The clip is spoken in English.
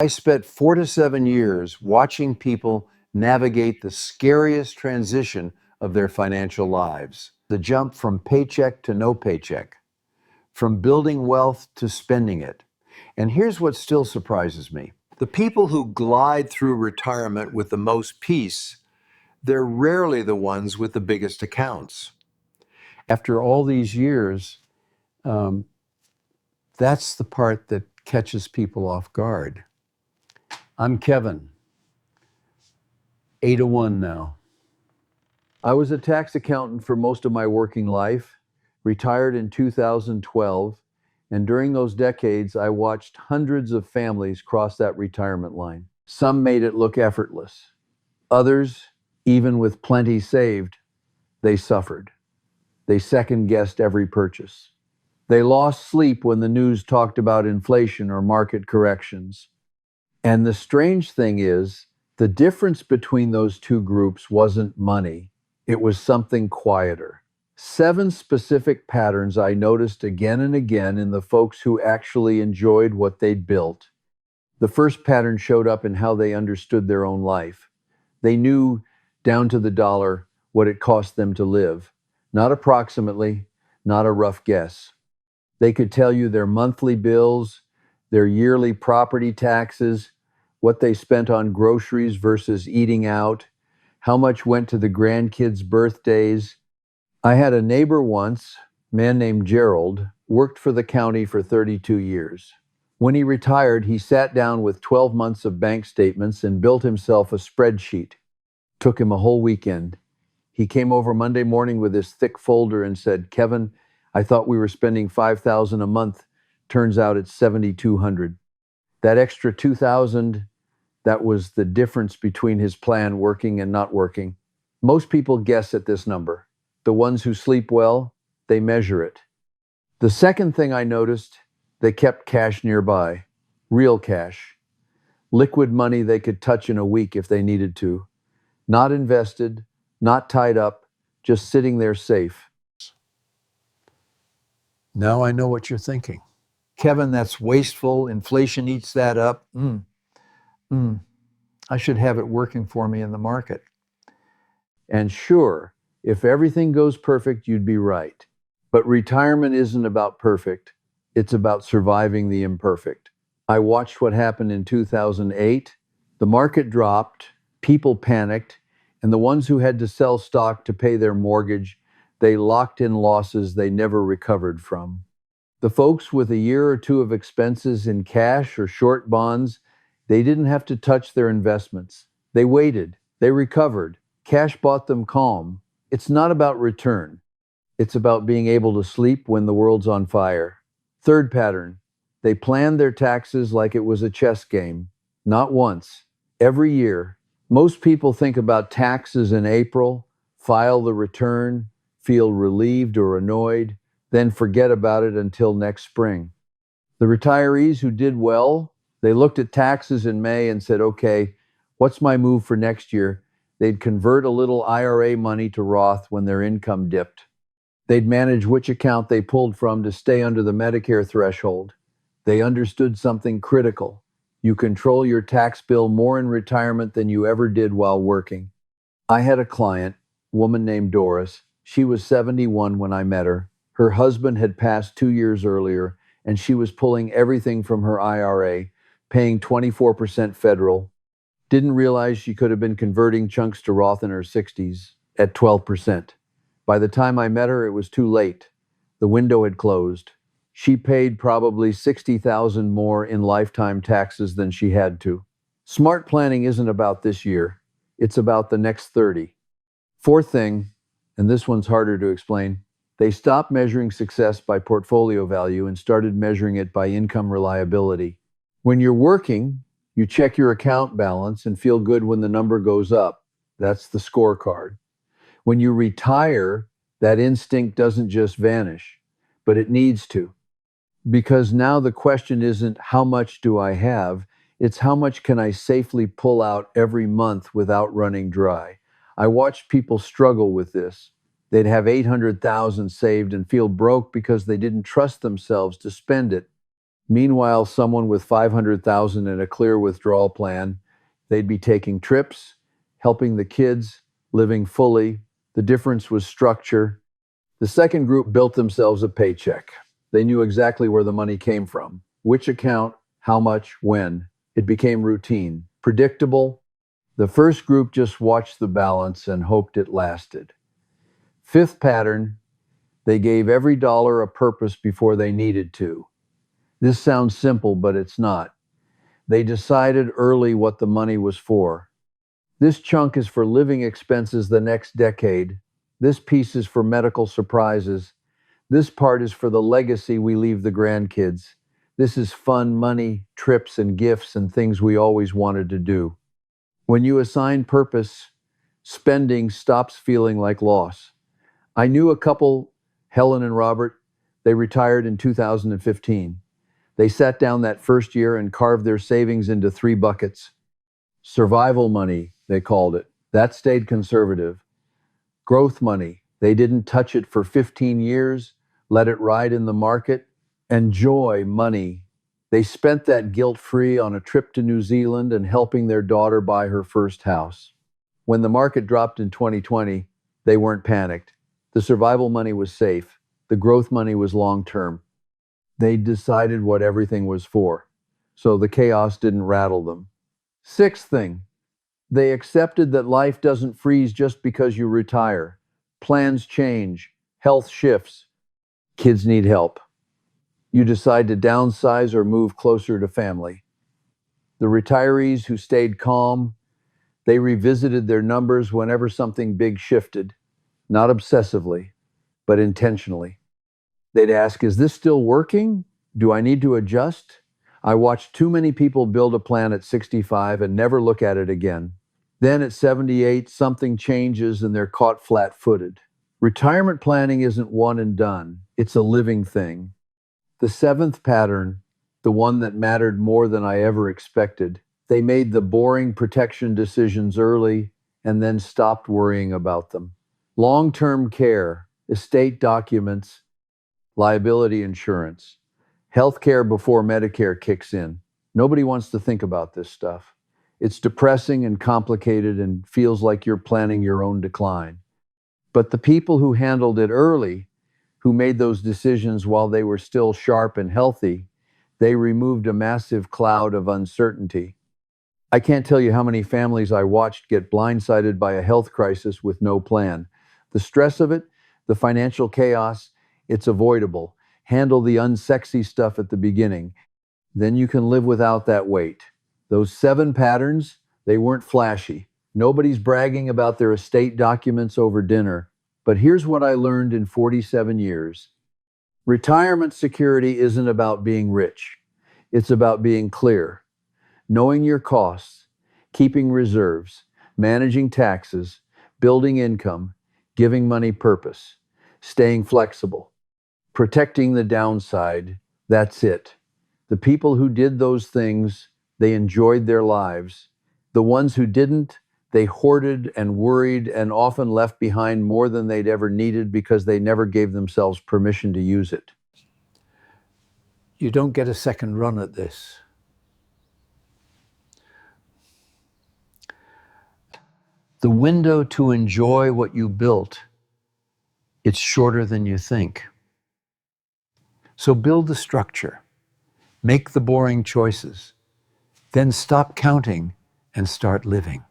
I spent 4 to 7 years watching people navigate the scariest transition of their financial lives, the jump from paycheck to no paycheck, from building wealth to spending it. And here's what still surprises me. The people who glide through retirement with the most peace, they're rarely the ones with the biggest accounts. After all these years, um, that's the part that catches people off guard. I'm Kevin, 8 to 1 now. I was a tax accountant for most of my working life, retired in 2012, and during those decades, I watched hundreds of families cross that retirement line. Some made it look effortless. Others, even with plenty saved, they suffered. They second-guessed every purchase. They lost sleep when the news talked about inflation or market corrections. And the strange thing is, the difference between those two groups wasn't money. It was something quieter. 7 specific patterns I noticed again and again in the folks who actually enjoyed what they'd built. The first pattern showed up in how they understood their own life. They knew down to the dollar what it cost them to live. Not approximately, not a rough guess. They could tell you their monthly bills, their yearly property taxes, what they spent on groceries versus eating out, how much went to the grandkids' birthdays. I had a neighbor once, a man named Gerald, worked for the county for 32 years. When he retired, he sat down with 12 months of bank statements and built himself a spreadsheet. Took him a whole weekend. He came over Monday morning with this thick folder and said, "Kevin, I thought we were spending $5,000 a month. Turns out it's $7,200. That extra $2,000, that was the difference between his plan working and not working. Most people guess at this number. The ones who sleep well, they measure it. The second thing I noticed, they kept cash nearby. Real cash. Liquid money they could touch in a week if they needed to. Not invested, not tied up, just sitting there safe." Now I know what you're thinking. Kevin, that's wasteful. Inflation eats that up. I should have it working for me in the market. And sure, if everything goes perfect, you'd be right. But retirement isn't about perfect. It's about surviving the imperfect. I watched what happened in 2008. The market dropped, people panicked, and the ones who had to sell stock to pay their mortgage, they locked in losses they never recovered from. The folks with a year or two of expenses in cash or short bonds, they didn't have to touch their investments. They waited. They recovered. Cash bought them calm. It's not about return. It's about being able to sleep when the world's on fire. Third pattern, they planned their taxes like it was a chess game. Not once. Every year. Most people think about taxes in April, file the return, feel relieved or annoyed, then forget about it until next spring. The retirees who did well, they looked at taxes in May and said, "Okay, what's my move for next year?" They'd convert a little IRA money to Roth when their income dipped. They'd manage which account they pulled from to stay under the Medicare threshold. They understood something critical. You control your tax bill more in retirement than you ever did while working. I had a client, a woman named Doris. She was 71 when I met her. Her husband had passed 2 years earlier, and she was pulling everything from her IRA, paying 24% federal. Didn't realize she could have been converting chunks to Roth in her 60s at 12%. By the time I met her, it was too late. The window had closed. She paid probably $60,000 more in lifetime taxes than she had to. Smart planning isn't about this year. It's about the next 30. Fourth thing, and this one's harder to explain, they stopped measuring success by portfolio value and started measuring it by income reliability. When you're working, you check your account balance and feel good when the number goes up. That's the scorecard. When you retire, that instinct doesn't just vanish, but it needs to. Because now the question isn't how much do I have, it's how much can I safely pull out every month without running dry. I watched people struggle with this. They'd have $800,000 saved and feel broke because they didn't trust themselves to spend it. Meanwhile, someone with 500,000 and a clear withdrawal plan, they'd be taking trips, helping the kids, living fully. The difference was structure. The second group built themselves a paycheck. They knew exactly where the money came from, which account, how much, when. It became routine, predictable. The first group just watched the balance and hoped it lasted. Fifth pattern, they gave every dollar a purpose before they needed to. This sounds simple, but it's not. They decided early what the money was for. This chunk is for living expenses the next decade. This piece is for medical surprises. This part is for the legacy we leave the grandkids. This is fun, money, trips, and gifts, and things we always wanted to do. When you assign purpose, spending stops feeling like loss. I knew a couple, Helen and Robert. They retired in 2015. They sat down that first year and carved their savings into 3 buckets. Survival money, they called it. That stayed conservative. Growth money, they didn't touch it for 15 years, let it ride in the market. And joy money, they spent that guilt-free on a trip to New Zealand and helping their daughter buy her first house. When the market dropped in 2020, they weren't panicked. The survival money was safe. The growth money was long-term. They decided what everything was for, so the chaos didn't rattle them. Sixth thing, they accepted that life doesn't freeze just because you retire. Plans change, health shifts, kids need help. You decide to downsize or move closer to family. The retirees who stayed calm, they revisited their numbers whenever something big shifted, not obsessively, but intentionally. They'd ask, is this still working? Do I need to adjust? I watched too many people build a plan at 65 and never look at it again. Then at 78, something changes and they're caught flat-footed. Retirement planning isn't one and done. It's a living thing. The seventh pattern, the one that mattered more than I ever expected, they made the boring protection decisions early and then stopped worrying about them. Long-term care, estate documents, liability insurance, health care before Medicare kicks in. Nobody wants to think about this stuff. It's depressing and complicated and feels like you're planning your own decline. But the people who handled it early, who made those decisions while they were still sharp and healthy, they removed a massive cloud of uncertainty. I can't tell you how many families I watched get blindsided by a health crisis with no plan. The stress of it, the financial chaos, it's avoidable. Handle the unsexy stuff at the beginning. Then you can live without that weight. Those 7 patterns, they weren't flashy. Nobody's bragging about their estate documents over dinner. But here's what I learned in 47 years. Retirement security isn't about being rich. It's about being clear, knowing your costs, keeping reserves, managing taxes, building income, giving money purpose, staying flexible, protecting the downside. That's it. The people who did those things, they enjoyed their lives. The ones who didn't, they hoarded and worried and often left behind more than they'd ever needed because they never gave themselves permission to use it. You don't get a second run at this. The window to enjoy what you built, it's shorter than you think. So build the structure, make the boring choices, then stop counting and start living.